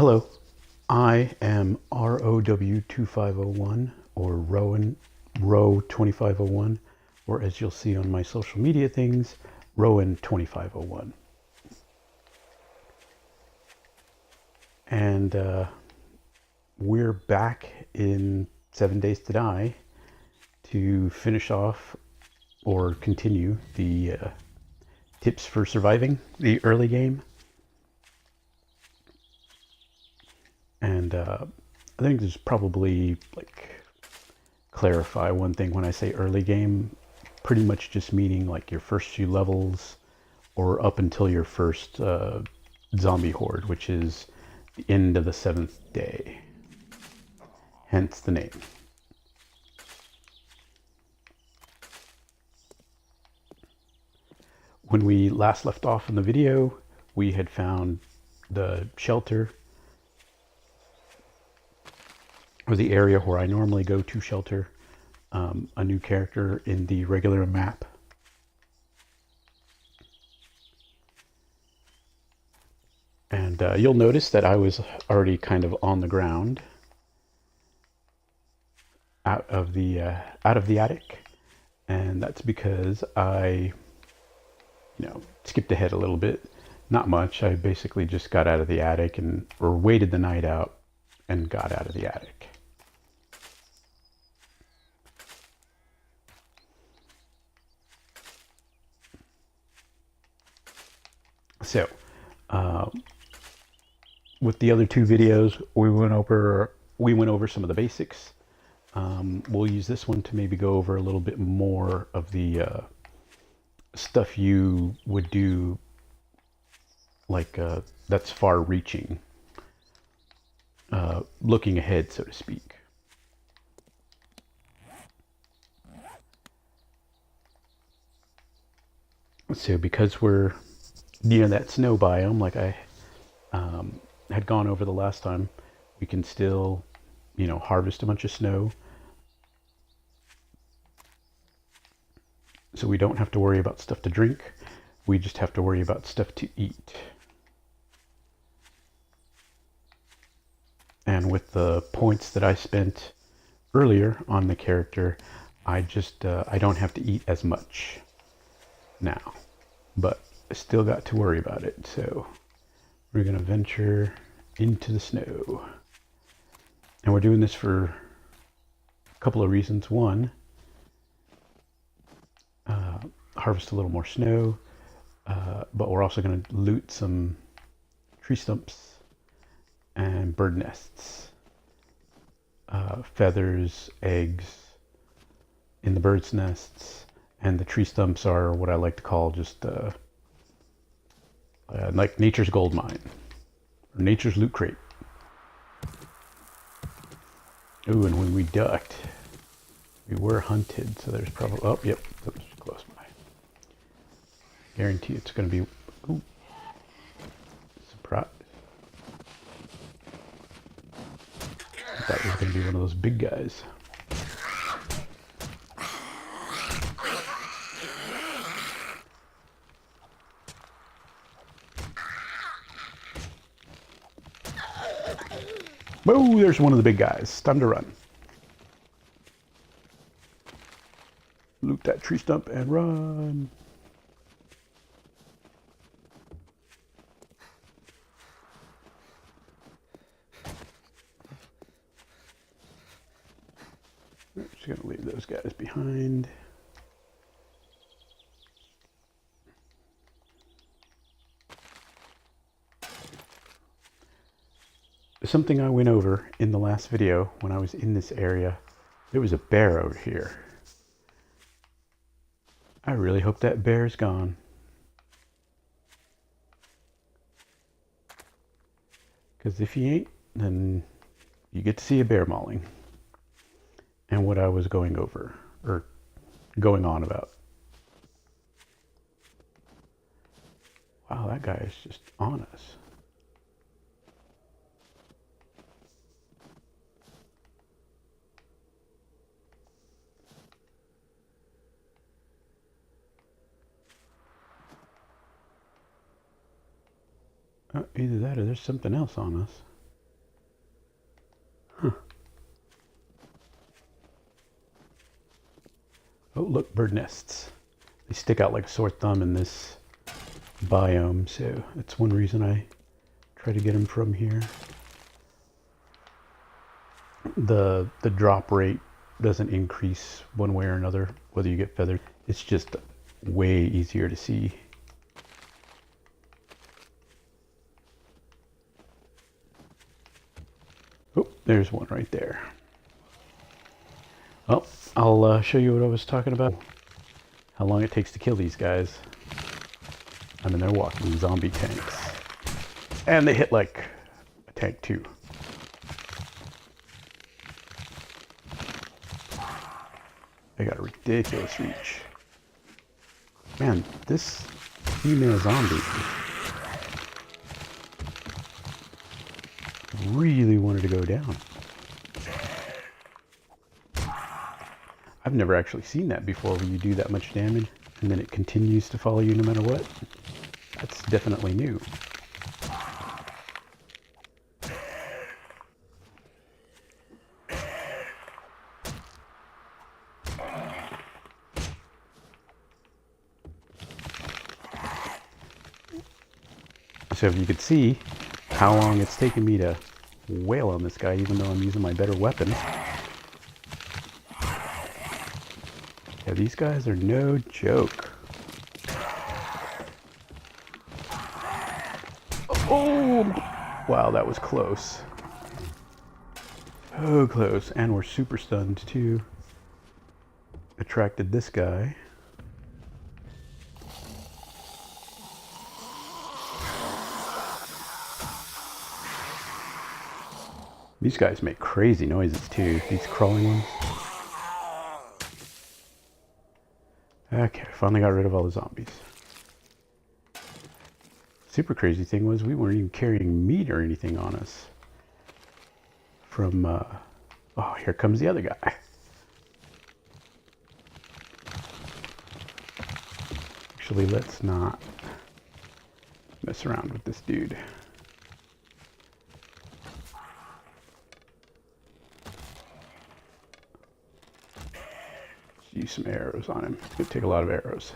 Hello, I am ROW2501 or Rowan Row 2501, or as you'll see on my social media things, Rowan 2501. And we're back in 7 Days to Die to finish off or continue the tips for surviving the early game. And I think there's probably clarify one thing when I say early game, pretty much just meaning like your first few levels or up until your first zombie horde, which is the end of the 7th day. Hence the name. When we last left off in the video, we had found the shelter, or the area where I normally go to shelter a new character in the regular map. And you'll notice that I was already kind of on the ground out of the attic, and that's because I skipped ahead a little bit. Not much. I basically just got out of the attic or waited the night out and got out of the attic. So, with the other two videos, we went over some of the basics. We'll use this one to maybe go over a little bit more of the stuff you would do, that's far-reaching, looking ahead, so to speak. So because we're near that snow biome, like I had gone over the last time, we can still, harvest a bunch of snow. So we don't have to worry about stuff to drink. We just have to worry about stuff to eat. And with the points that I spent earlier on the character, I don't have to eat as much now. But I still got to worry about it. So we're going to venture into the snow. And we're doing this for a couple of reasons. One, harvest a little more snow, but we're also going to loot some tree stumps and bird nests, feathers, eggs in the birds' nests, and the tree stumps are what I like to call just like nature's gold mine, or nature's loot crate. Ooh, and when we ducked, we were hunted, so there's probably, oh, yep, that's close by. Guarantee it's going to be, ooh, surprise. I thought it was going to be one of those big guys. Whoa, there's one of the big guys. Time to run. Loot that tree stump and run. I'm just going to leave those guys behind. Something I went over in the last video when I was in this area, there was a bear over here. I really hope that bear's gone. Because if he ain't, then you get to see a bear mauling. And what I was going over, or going on about. Wow, that guy is just on us. Either that or there's something else on us. look, bird nests. They stick out like a sore thumb in this biome, so that's one reason I try to get them from here. The drop rate doesn't increase one way or another, whether you get feathered. It's just way easier to see. Oh, there's one right there. Well, I'll show you what I was talking about. How long it takes to kill these guys. I mean, they're walking zombie tanks. And they hit like a tank too. They got a ridiculous reach. Man, this female zombie really wanted to go down. I've never actually seen that before, where you do that much damage and then it continues to follow you no matter what. That's definitely new. So if you could see how long it's taken me to wail on this guy, even though I'm using my better weapon. Yeah, these guys are no joke. Oh! Wow, that was close. So close. And we're super stunned too. Attracted this guy. These guys make crazy noises too, these crawling ones. Okay, finally got rid of all the zombies. Super crazy thing was we weren't even carrying meat or anything on us. From, oh, here comes the other guy. Actually, let's not mess around with this dude. Use some arrows on him. It's gonna take a lot of arrows.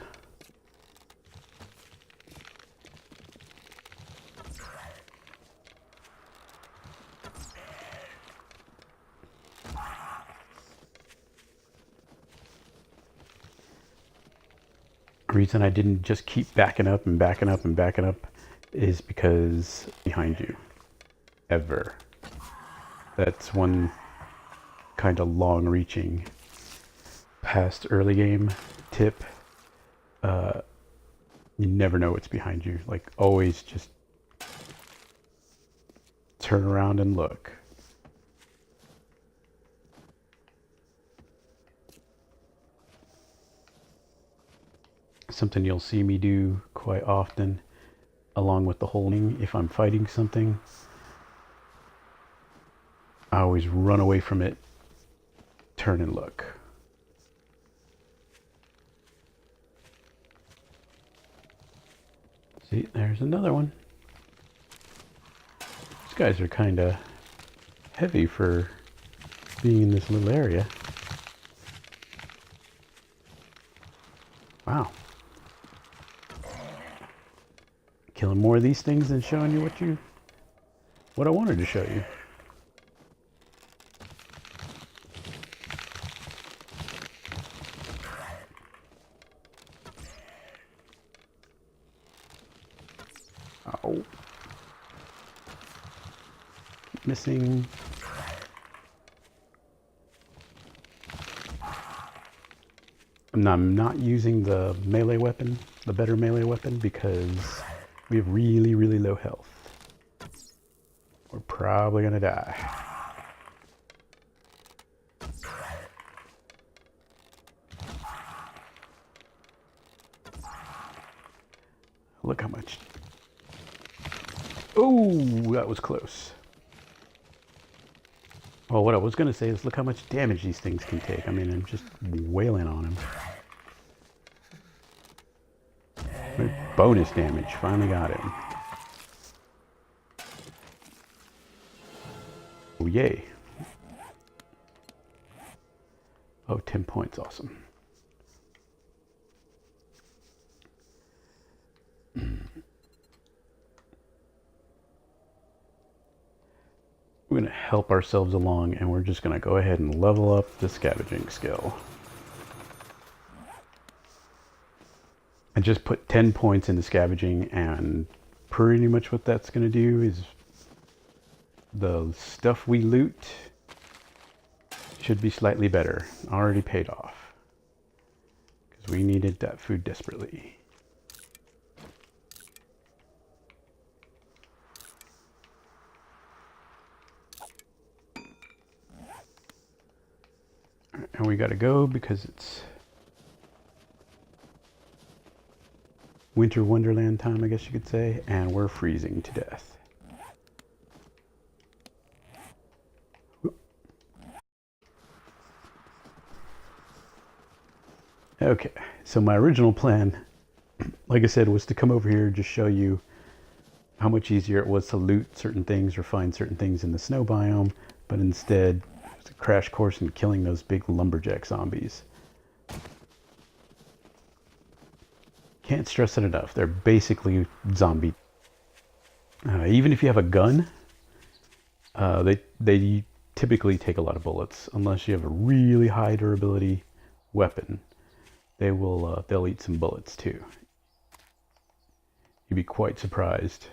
The reason I didn't just keep backing up and backing up and backing up is because behind you. Ever. That's one kind of long reaching past early game tip. You never know what's behind you. Like, always just turn around and look. Something you'll see me do quite often, along with the holding. If I'm fighting something, I always run away from it, turn and look. See, there's another one. These guys are kind of heavy for being in this little area. Wow. Killing more of these things than showing you what I wanted to show you. Oh. Missing. I'm not using the melee weapon, the better melee weapon, because we have really, really low health. We're probably gonna die. Look how much. Oh, that was close. Well, what I was going to say is look how much damage these things can take. I mean, I'm just wailing on them. Bonus damage. Finally got him. Oh, yay. Oh, 10 points. Awesome. we're going to help ourselves along, and we're just going to go ahead and level up the scavenging skill. And just put 10 points into scavenging, and pretty much what that's going to do is the stuff we loot should be slightly better. Already paid off. Because we needed that food desperately. And we gotta go because it's winter wonderland time, I guess you could say, and we're freezing to death. Okay, so my original plan, like I said, was to come over here, just show you how much easier it was to loot certain things or find certain things in the snow biome, but instead it's a crash course in killing those big lumberjack zombies. Can't stress it enough. They're basically zombie. Even if you have a gun, they typically take a lot of bullets. Unless you have a really high durability weapon, they'll eat some bullets too. You'd be quite surprised.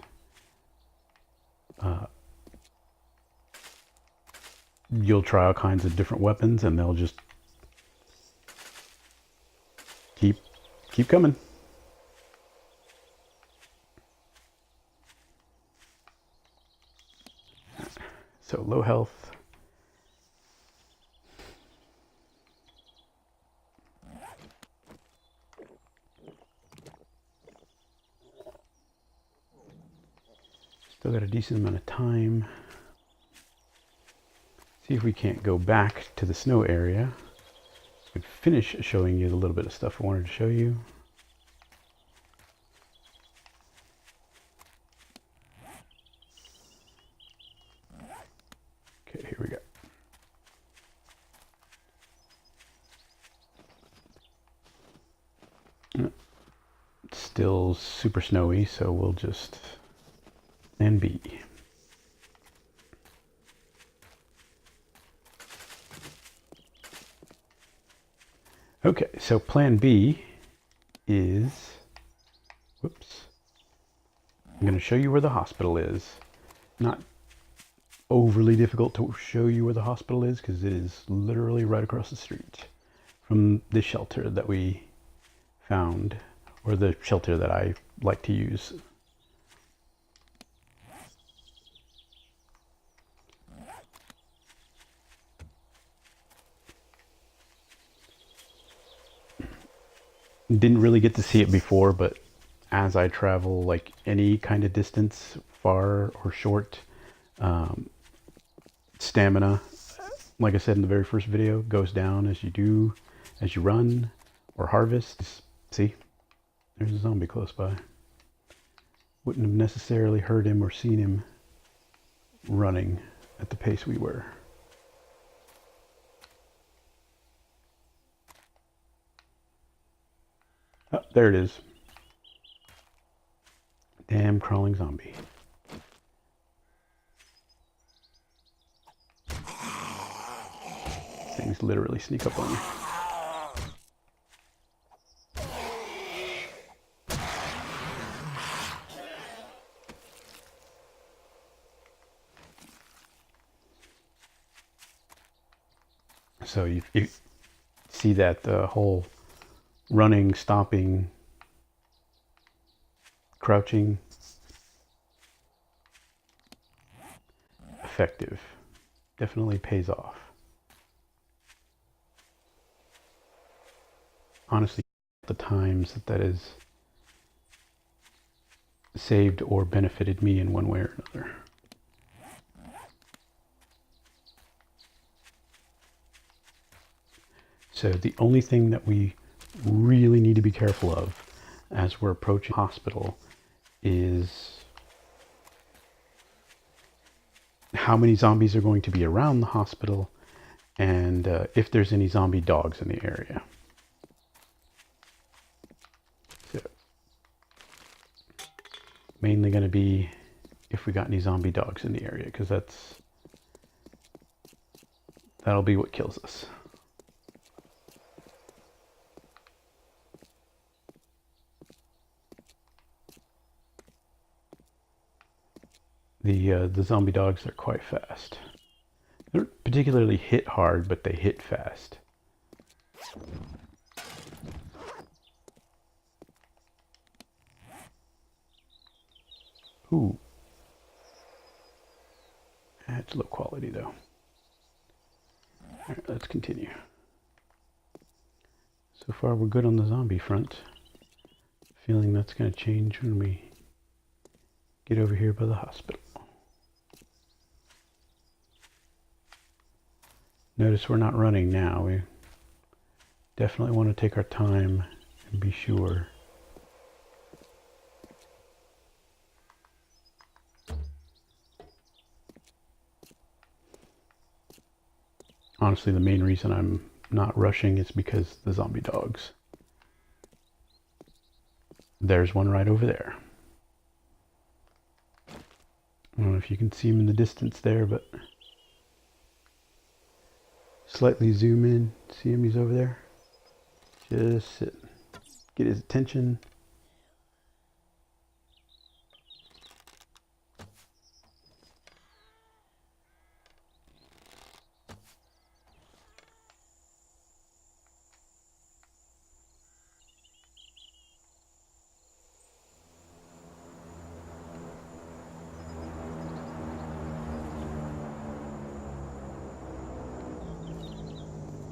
You'll try all kinds of different weapons, and they'll just keep coming. So low health. Still got a decent amount of time. See if we can't go back to the snow area. And finish showing you the little bit of stuff I wanted to show you. Okay, here we go. It's still super snowy, so we'll just plan B. Okay, so plan B is, whoops, I'm going to show you where the hospital is. Not overly difficult to show you where the hospital is because it is literally right across the street from the shelter that we found, or the shelter that I like to use. Didn't really get to see it before, but as I travel like any kind of distance, far or short, stamina, like I said in the very first video, goes down as you run or harvest. See, there's a zombie close by. Wouldn't have necessarily heard him or seen him running at the pace we were. Oh, there it is. Damn crawling zombie. Things literally sneak up on you. So you see that whole running, stopping, crouching, effective. Definitely pays off. Honestly, the times that has saved or benefited me in one way or another. So the only thing that we really need to be careful of as we're approaching hospital is how many zombies are going to be around the hospital, and if there's any zombie dogs in the area. So mainly going to be if we got any zombie dogs in the area, because that's That'll be what kills us. The zombie dogs are quite fast. They don't particularly hit hard, but they hit fast. Ooh. That's low quality though. Alright, let's continue. So far we're good on the zombie front. Feeling that's going to change when we get over here by the hospital. Notice we're not running now. We definitely want to take our time and be sure. Honestly, the main reason I'm not rushing is because the zombie dogs. There's one right over there. I don't know if you can see him in the distance there, but slightly zoom in. See him? He's over there. Just sit. Get his attention.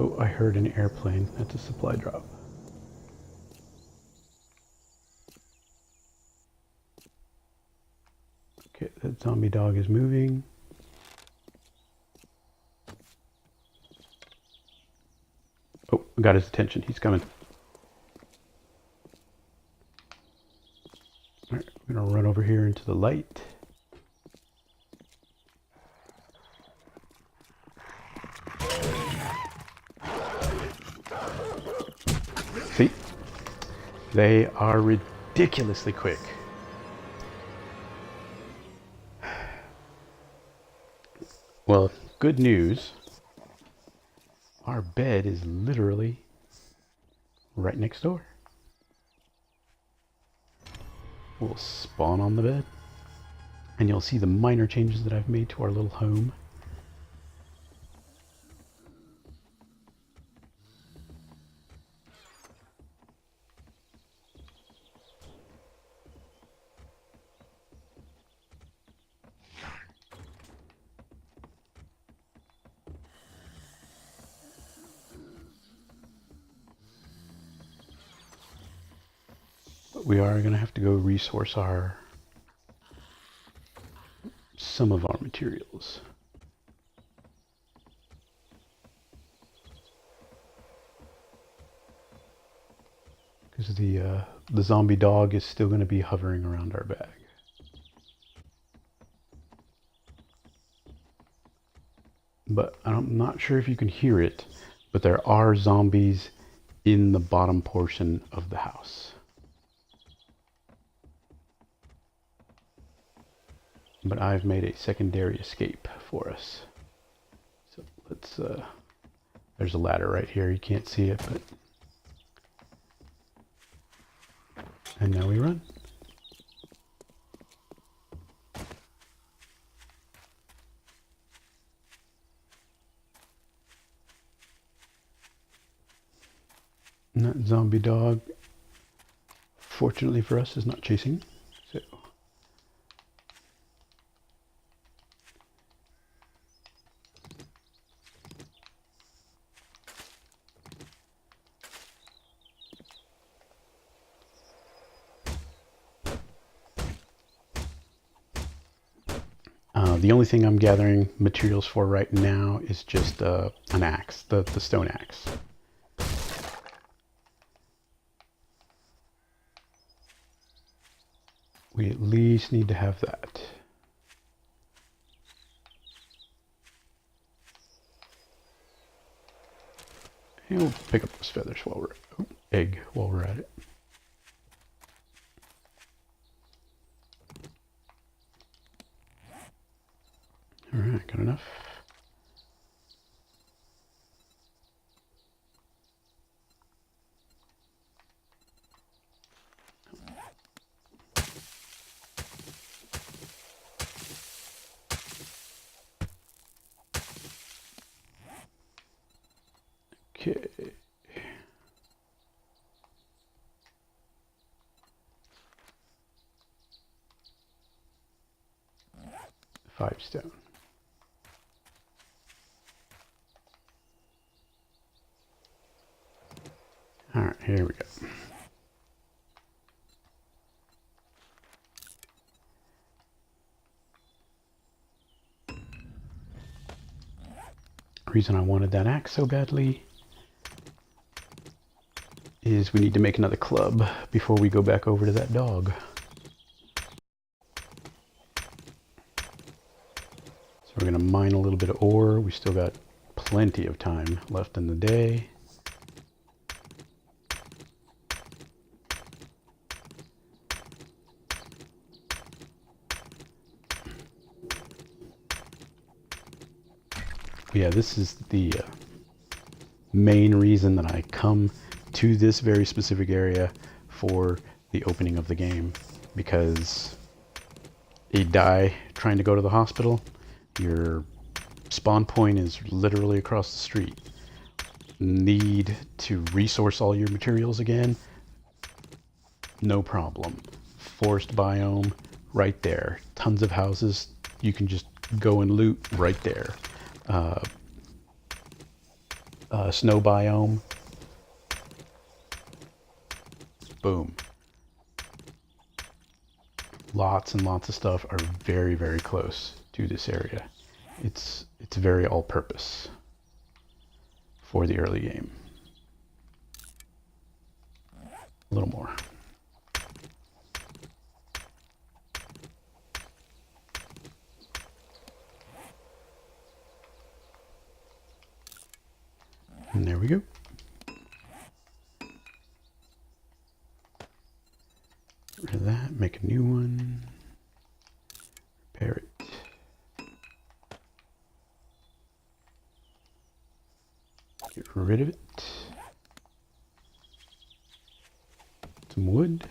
Oh, I heard an airplane. That's a supply drop. Okay, that zombie dog is moving. Oh, I got his attention. He's coming. Alright, we're going to run over here into the light. See? They are ridiculously quick. Well, good news. Our bed is literally right next door. We'll spawn on the bed, and you'll see the minor changes that I've made to our little home. But we are going to have to go resource some of our materials. Because the zombie dog is still going to be hovering around our bag. But I'm not sure if you can hear it, but there are zombies in the bottom portion of the house. But I've made a secondary escape for us. So let's, there's a ladder right here. You can't see it, but... And now we run. And that zombie dog, fortunately for us, is not chasing. So the only thing I'm gathering materials for right now is just an axe, the stone axe. We at least need to have that. And we'll pick up those feathers while we're egg while we're at it. All right, got enough. Okay. 5 stone. All right, here we go. The reason I wanted that axe so badly is we need to make another club before we go back over to that dog. So we're gonna mine a little bit of ore. We still got plenty of time left in the day. Yeah, this is the main reason that I come to this very specific area for the opening of the game, because you die trying to go to the hospital, your spawn point is literally across the street. Need to resource all your materials again? No problem. Forest biome, right there. Tons of houses, you can just go and loot right there. Snow biome, boom. Lots and lots of stuff are very, very close to this area. It's very all-purpose for the early game. A little more. And there we go. Get rid of that, make a new one. Repair it. Get rid of it. Some wood.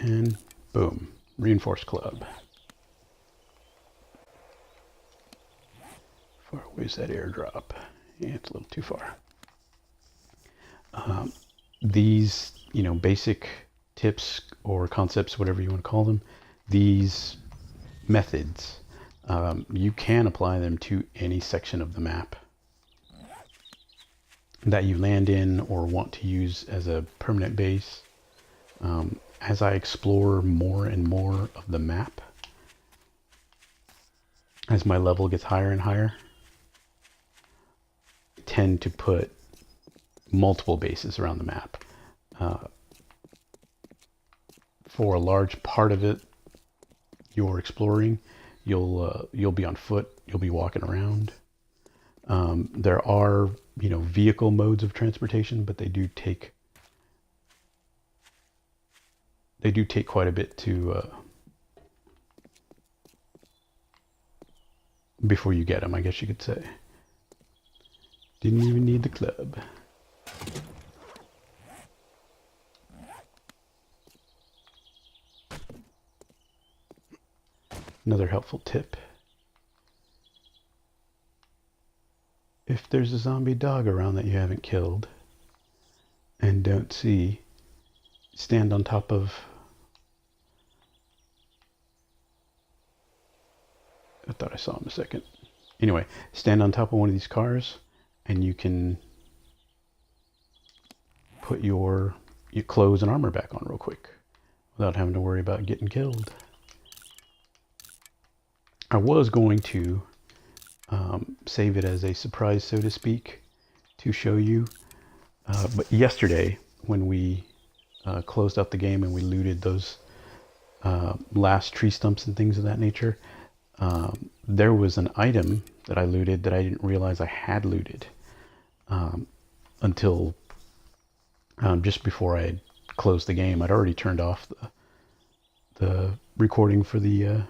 And boom, reinforced club. Far away is that airdrop? Yeah, it's a little too far. These, basic tips or concepts, whatever you want to call them, these methods, you can apply them to any section of the map that you land in or want to use as a permanent base. As I explore more and more of the map, as my level gets higher and higher, I tend to put multiple bases around the map. For a large part of it, you're exploring. You'll be on foot. You'll be walking around. There are vehicle modes of transportation, but they do take quite a bit to before you get them, I guess you could say. Didn't even need the club. Another helpful tip. If there's a zombie dog around that you haven't killed and don't see, stand on top of... I thought I saw him a second. Anyway, stand on top of one of these cars and you can put your clothes and armor back on real quick without having to worry about getting killed. I was going to save it as a surprise, so to speak, to show you. But yesterday, when we closed out the game and we looted those last tree stumps and things of that nature, there was an item that I looted that I didn't realize I had looted until just before I had closed the game. I'd already turned off the recording for the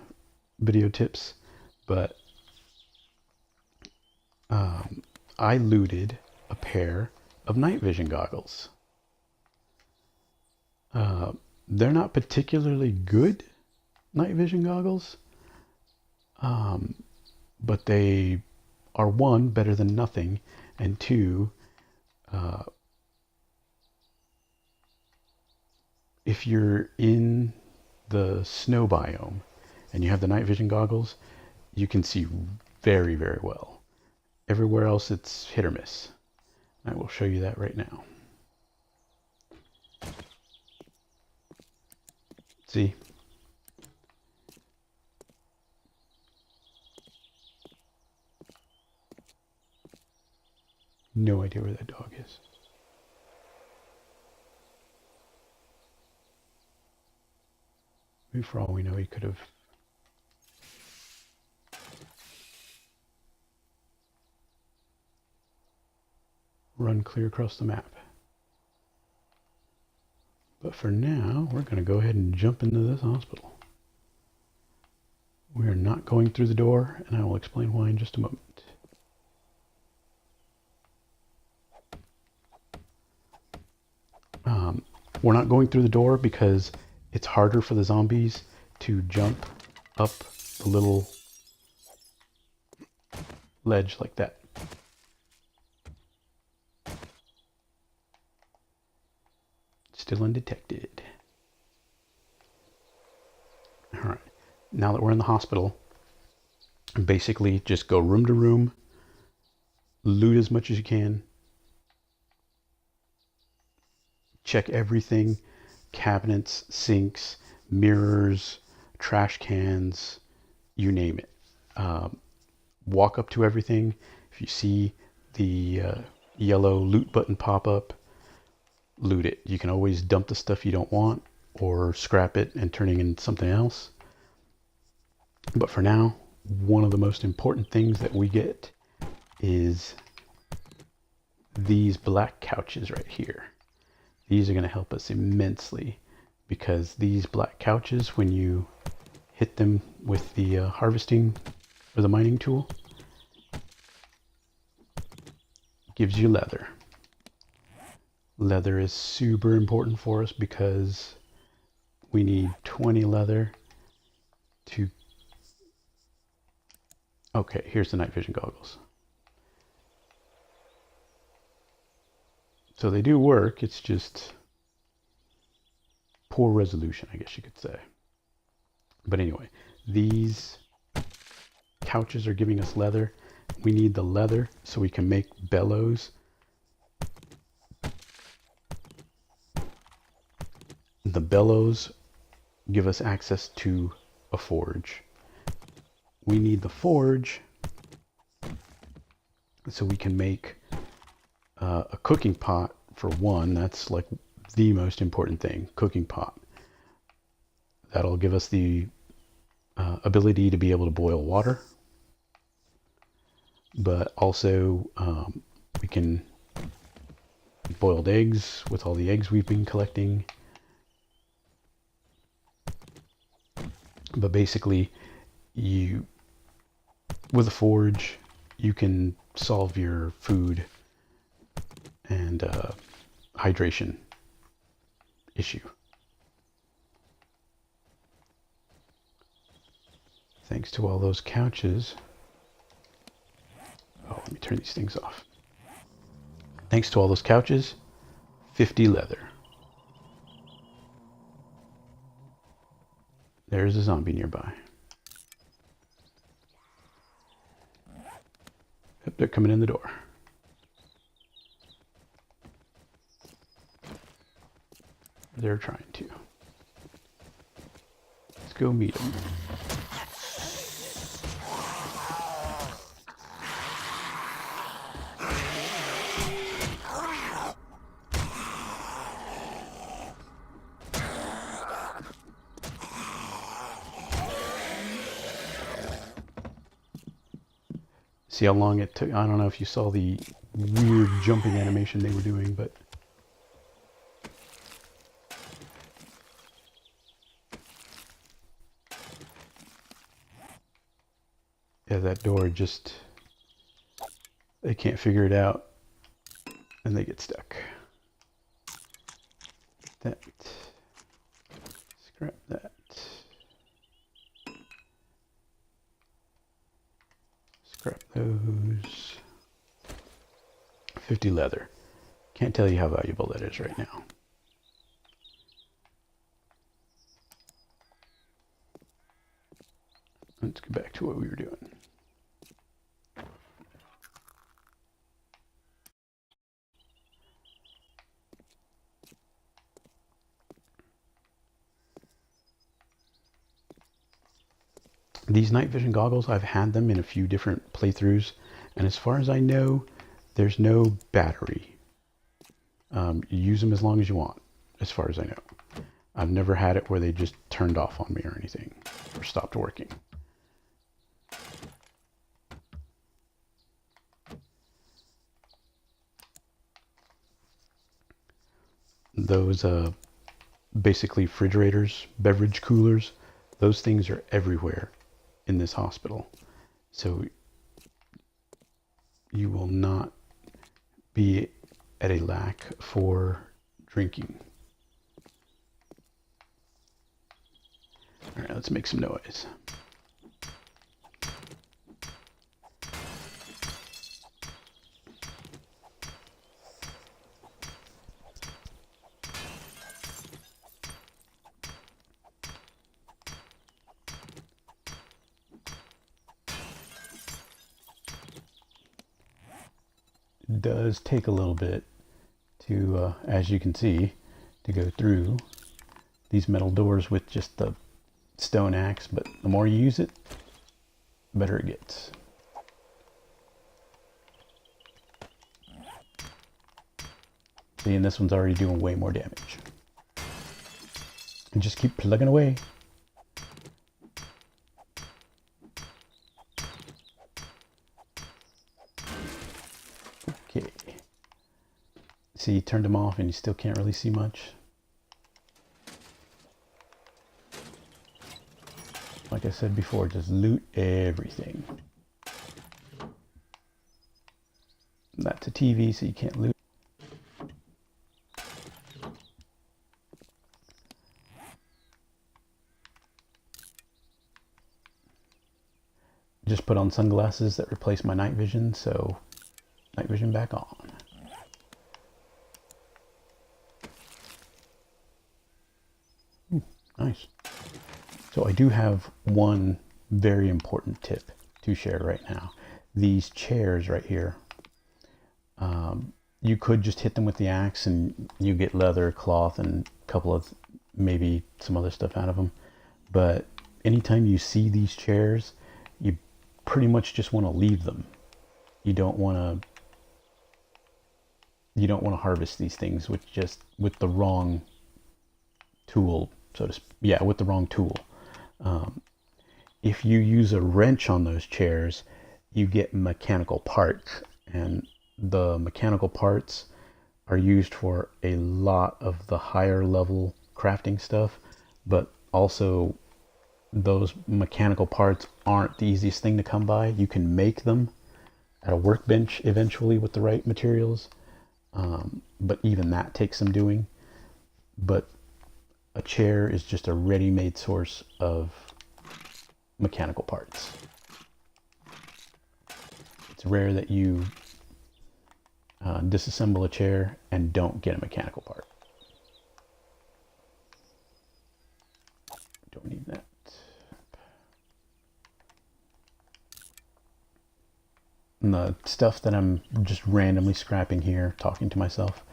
video tips, but I looted a pair of night vision goggles. They're not particularly good night vision goggles, but they are, one, better than nothing, and two, if you're in the snow biome and you have the night vision goggles, you can see very, very well. Everywhere else it's hit or miss. I will show you that right now. See? No idea where that dog is. Maybe for all we know, he could have run clear across the map. But for now, we're going to go ahead and jump into this hospital. We are not going through the door, and I will explain why in just a moment. We're not going through the door because it's harder for the zombies to jump up the little ledge like that. Still undetected. Alright, now that we're in the hospital, basically just go room to room, loot as much as you can, check everything, cabinets, sinks, mirrors, trash cans, you name it. Walk up to everything. If you see the yellow loot button pop up, loot it. You can always dump the stuff you don't want or scrap it and turn it into something else. But for now, one of the most important things that we get is these black couches right here. These are going to help us immensely because these black couches, when you hit them with the harvesting or the mining tool, gives you leather. Leather is super important for us because we need 20 leather to... Okay, here's the night vision goggles. So they do work, it's just poor resolution, I guess you could say. But anyway, these couches are giving us leather. We need the leather so we can make bellows. The bellows give us access to a forge. We need the forge so we can make a cooking pot for one. That's like the most important thing, cooking pot. That'll give us the ability to be able to boil water. But also we can boiled eggs with all the eggs we've been collecting. But basically, with a forge, you can solve your food and hydration issue. Thanks to all those couches. Oh, let me turn these things off. Thanks to all those couches, 50 leather. There's a zombie nearby. Yep, they're coming in the door. They're trying to. Let's go meet them. See how long it took? I don't know if you saw the weird jumping animation they were doing, but Yeah, that door just, they can't figure it out and they get stuck. That. Scrap that. Scrap those. 50 leather. Can't tell you how valuable that is right now. Let's go back to what we were doing. These night vision goggles, I've had them in a few different playthroughs, and as far as I know, there's no battery. You use them as long as you want, as far as I know. I've never had it where they just turned off on me or anything, or stopped working. Those basically refrigerators, beverage coolers, those things are everywhere in this hospital. So you will not be at a lack for drinking. All right, let's make some noise. It does take a little bit to, as you can see, to go through these metal doors with just the stone axe, but the more you use it, the better it gets. See, and this one's already doing way more damage. And just keep plugging away. Okay. See, you turned them off and you still can't really see much. Like I said before, just loot everything. That's a TV, so you can't loot. Just put on sunglasses that replace my night vision, so night vision back on. Nice. So I do have one very important tip to share right now. These chairs right here, you could just hit them with the axe and you get leather, cloth, and a couple of maybe some other stuff out of them. But anytime you see these chairs, you pretty much just want to leave them. You don't want to harvest these things with the wrong tool, so to speak. Yeah, with the wrong tool. If you use a wrench on those chairs, you get mechanical parts, and the mechanical parts are used for a lot of the higher level crafting stuff, but also those mechanical parts aren't the easiest thing to come by. You can make them at a workbench eventually with the right materials, but even that takes some doing. But a chair is just a ready-made source of mechanical parts. It's rare that you disassemble a chair and don't get a mechanical part. Don't need that. And the stuff that I'm just randomly scrapping here, talking to myself,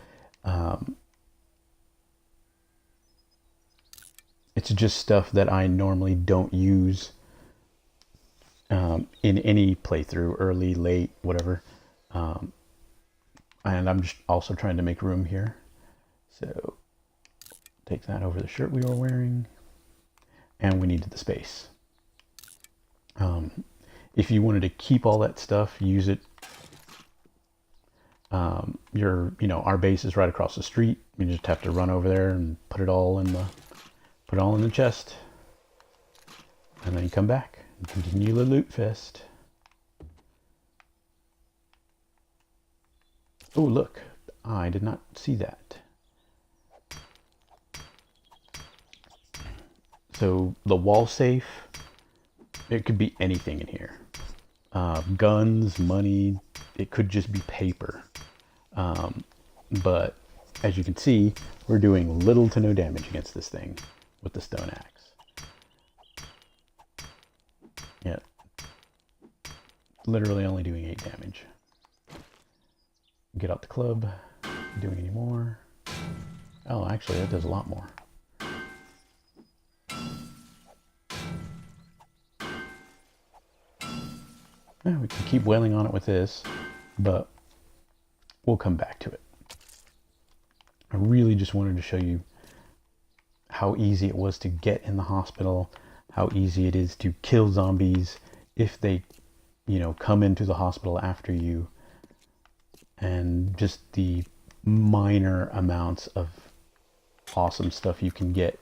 it's just stuff that I normally don't use in any playthrough, early, late, whatever. And I'm just also trying to make room here. So take that over the shirt we were wearing. And we needed the space. If you wanted to keep all that stuff, use it. Our base is right across the street. You just have to run over there and put it all in the chest. And then you come back and continue the loot fest. Oh, look, I did not see that. So the wall safe, it could be anything in here. Guns, money, it could just be paper. But as you can see, we're doing little to no damage against this thing with the stone axe. Yeah, literally only doing 8 damage. Get out the club. Doing any more? Oh, actually, that does a lot more. Yeah, we can keep wailing on it with this, but we'll come back to it. I really just wanted to show you how easy it was to get in the hospital, how easy it is to kill zombies if they, come into the hospital after you, and just the minor amounts of awesome stuff you can get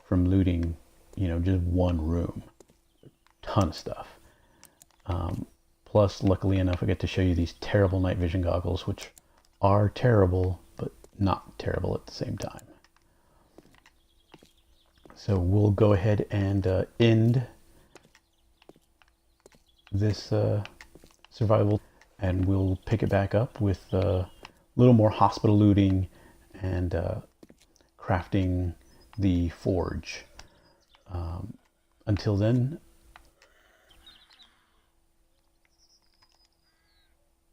from looting, just one room. Ton of stuff. Plus, luckily enough, I get to show you these terrible night vision goggles, which are terrible, but not terrible at the same time. So we'll go ahead and end this survival, and we'll pick it back up with a little more hospital looting and crafting the forge. Until then,